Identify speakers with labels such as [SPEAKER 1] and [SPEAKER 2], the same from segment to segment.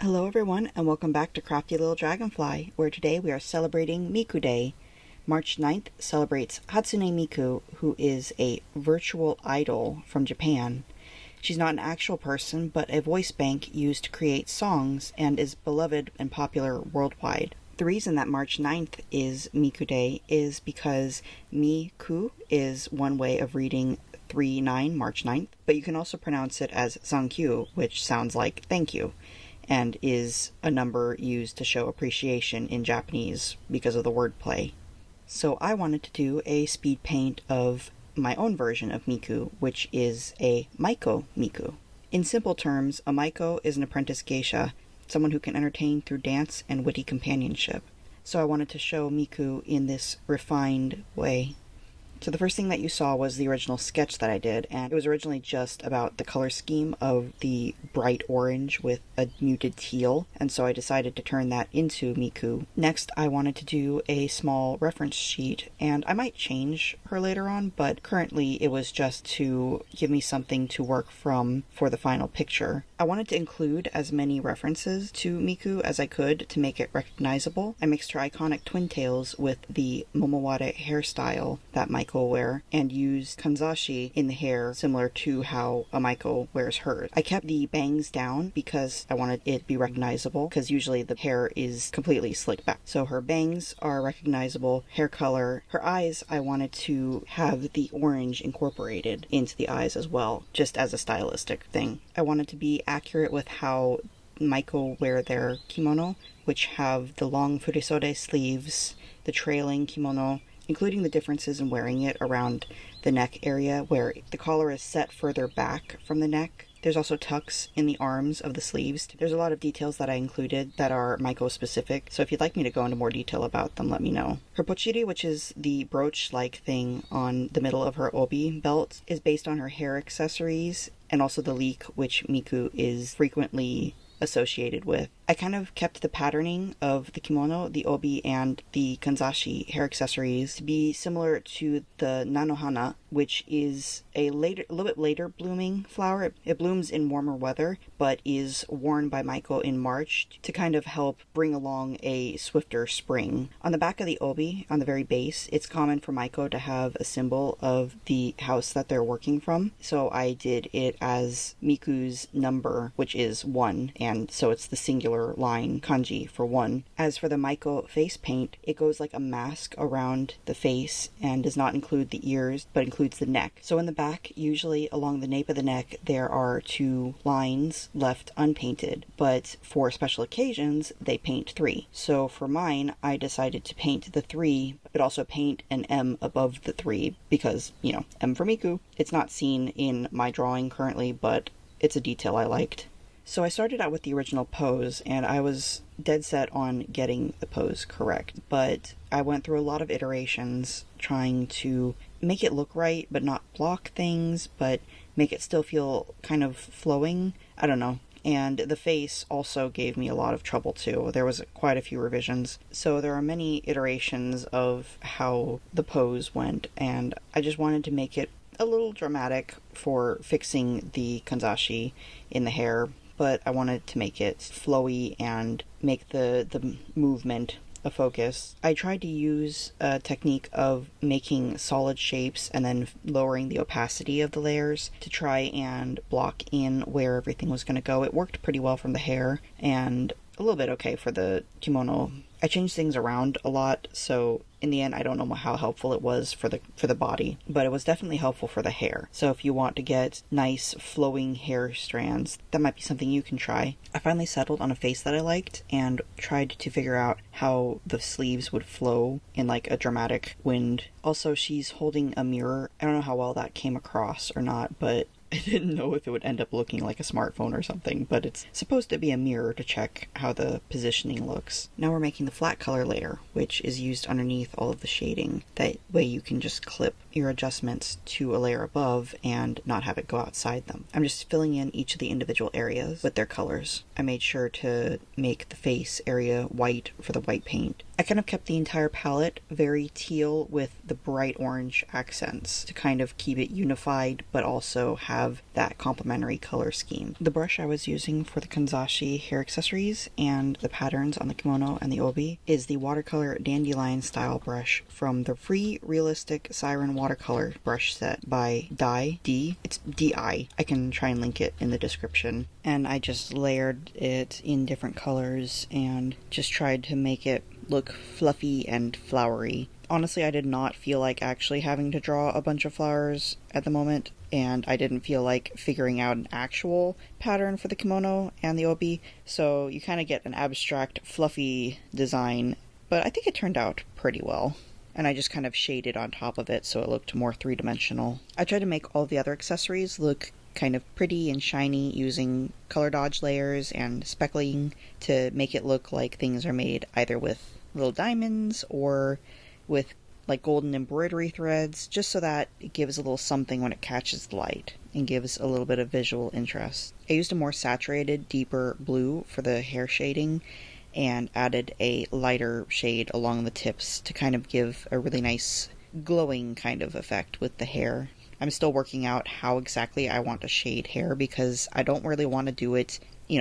[SPEAKER 1] Hello everyone, and welcome back to Crafty Little Dragonfly, where today we are celebrating Miku Day. March 9th celebrates Hatsune Miku, who is a virtual idol from Japan. She's not an actual person, but a voice bank used to create songs and is beloved and popular worldwide. The reason that March 9th is Miku Day is because Miku is one way of reading 3-9 March 9th, but you can also pronounce it as Zankyu, which sounds like thank you, and is a number used to show appreciation in Japanese because of the wordplay. So I wanted to do a speed paint of my own version of Miku, which is a Maiko Miku. In simple terms, a Maiko is an apprentice geisha, someone who can entertain through dance and witty companionship. So I wanted to show Miku in this refined way. So the first thing that you saw was the original sketch that I did, and it was originally just about the color scheme of the bright orange with a muted teal, and so I decided to turn that into Miku. Next, I wanted to do a small reference sheet, and I might change her later on, but currently it was just to give me something to work from for the final picture. I wanted to include as many references to Miku as I could to make it recognizable. I mixed her iconic twin tails with the Momoware hairstyle that Maiko will wear, and used kanzashi in the hair similar to how a Maiko wears hers. I kept the bangs down because I wanted it to be recognizable, because usually the hair is completely slicked back. So her bangs are recognizable, hair color. Her eyes, I wanted to have the orange incorporated into the eyes as well, just as a stylistic thing. I wanted to be accurate with how Maiko wear their kimono, which have the long furisode sleeves, the trailing kimono, including the differences in wearing it around the neck area where the collar is set further back from the neck. There's also tucks in the arms of the sleeves. There's a lot of details that I included that are Maiko specific, so if you'd like me to go into more detail about them, let me know. Her pochiri, which is the brooch-like thing on the middle of her obi belt, is based on her hair accessories, and also the leek, which Miku is frequently associated with. I kind of kept the patterning of the kimono, the obi, and the kanzashi hair accessories to be similar to the nanohana, which is a little bit later blooming flower. It blooms in warmer weather, but is worn by Maiko in March to kind of help bring along a swifter spring. On the back of the obi, on the very base, it's common for Maiko to have a symbol of the house that they're working from. So I did it as Miku's number, which is 1, and so it's the singular line kanji for 1. As for the Maiko face paint, it goes like a mask around the face and does not include the ears, but includes the neck. So in the back, usually along the nape of the neck, there are 2 lines left unpainted, but for special occasions, they paint 3. So for mine, I decided to paint the 3, but also paint an M above the 3, because, M for Miku. It's not seen in my drawing currently, but it's a detail I liked. So I started out with the original pose, and I was dead set on getting the pose correct, but I went through a lot of iterations trying to make it look right, but not block things, but make it still feel kind of flowing. I don't know. And the face also gave me a lot of trouble too. There was quite a few revisions. So there are many iterations of how the pose went, and I just wanted to make it a little dramatic for fixing the kanzashi in the hair, but I wanted to make it flowy and make the movement a focus. I tried to use a technique of making solid shapes and then lowering the opacity of the layers to try and block in where everything was going to go. It worked pretty well from the hair and a little bit okay for the kimono. I changed things around a lot, so in the end, I don't know how helpful it was for the body, but it was definitely helpful for the hair. So if you want to get nice flowing hair strands, that might be something you can try. I finally settled on a face that I liked and tried to figure out how the sleeves would flow in like a dramatic wind. Also, she's holding a mirror. I don't know how well that came across or not, but I didn't know if it would end up looking like a smartphone or something, but it's supposed to be a mirror to check how the positioning looks. Now we're making the flat color layer, which is used underneath all of the shading. That way you can just clip your adjustments to a layer above and not have it go outside them. I'm just filling in each of the individual areas with their colors. I made sure to make the face area white for the white paint. I kind of kept the entire palette very teal with the bright orange accents to kind of keep it unified, but also have have that complementary color scheme. The brush I was using for the kanzashi hair accessories and the patterns on the kimono and the obi is the watercolor dandelion style brush from the Free Realistic Siren watercolor brush set by D. It's DI. I can try and link it in the description. And I just layered it in different colors and just tried to make it look fluffy and flowery. Honestly, I did not feel like actually having to draw a bunch of flowers at the moment, and I didn't feel like figuring out an actual pattern for the kimono and the obi, so you kind of get an abstract, fluffy design, but I think it turned out pretty well. And I just kind of shaded on top of it so it looked more three-dimensional. I tried to make all the other accessories look kind of pretty and shiny using color dodge layers and speckling to make it look like things are made either with little diamonds or with like golden embroidery threads, just so that it gives a little something when it catches the light and gives a little bit of visual interest. I used a more saturated, deeper blue for the hair shading and added a lighter shade along the tips to kind of give a really nice glowing kind of effect with the hair. I'm still working out how exactly I want to shade hair because I don't really want to do it,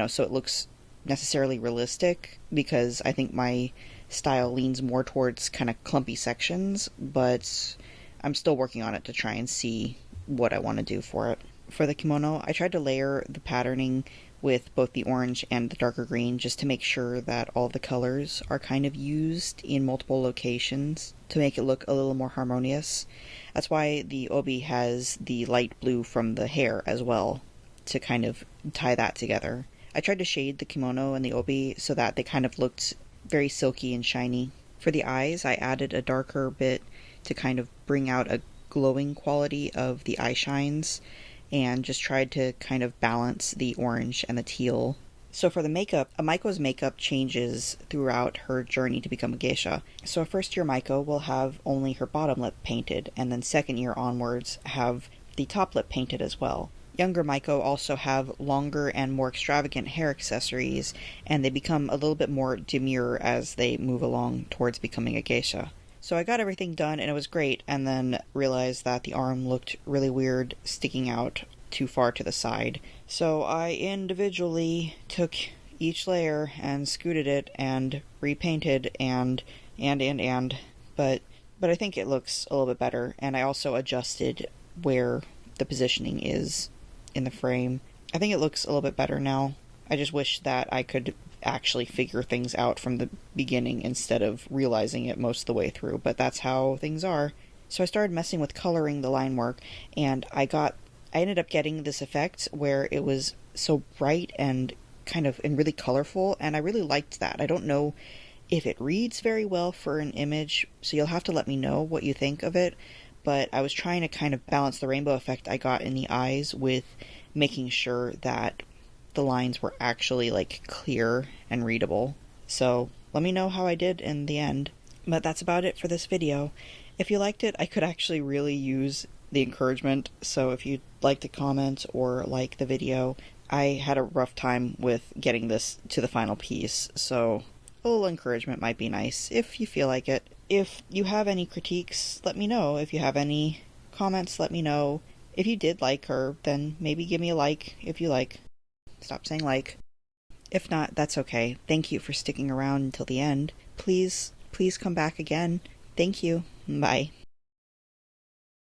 [SPEAKER 1] so it looks necessarily realistic, because I think my style leans more towards kind of clumpy sections, but I'm still working on it to try and see what I want to do for it. For the kimono, I tried to layer the patterning with both the orange and the darker green just to make sure that all the colors are kind of used in multiple locations to make it look a little more harmonious. That's why the obi has the light blue from the hair as well, to kind of tie that together. I tried to shade the kimono and the obi so that they kind of looked very silky and shiny. For the eyes, I added a darker bit to kind of bring out a glowing quality of the eye shines, and just tried to kind of balance the orange and the teal. So for the makeup, Maiko's makeup changes throughout her journey to become a geisha. So a first year Maiko will have only her bottom lip painted, and then second year onwards have the top lip painted as well. Younger Maiko also have longer and more extravagant hair accessories, and they become a little bit more demure as they move along towards becoming a geisha. So I got everything done and it was great, and then realized that the arm looked really weird sticking out too far to the side. So I individually took each layer and scooted it and repainted but I think it looks a little bit better, and I also adjusted where the positioning is in the frame. I think it looks a little bit better now. I just wish that I could actually figure things out from the beginning instead of realizing it most of the way through, but that's how things are. So I started messing with coloring the line work, and I ended up getting this effect where it was so bright and really colorful, and I really liked that. I don't know if it reads very well for an image, so you'll have to let me know what you think of it, but I was trying to kind of balance the rainbow effect I got in the eyes with making sure that the lines were actually clear and readable. So let me know how I did in the end. But that's about it for this video. If you liked it, I could actually really use the encouragement, so if you'd like to comment or like the video. I had a rough time with getting this to the final piece, so a little encouragement might be nice if you feel like it. If you have any critiques, let me know. If you have any comments, let me know. If you did like her, then maybe give me a like if you like. Stop saying like. If not, that's okay. Thank you for sticking around until the end. Please come back again. Thank you. Bye.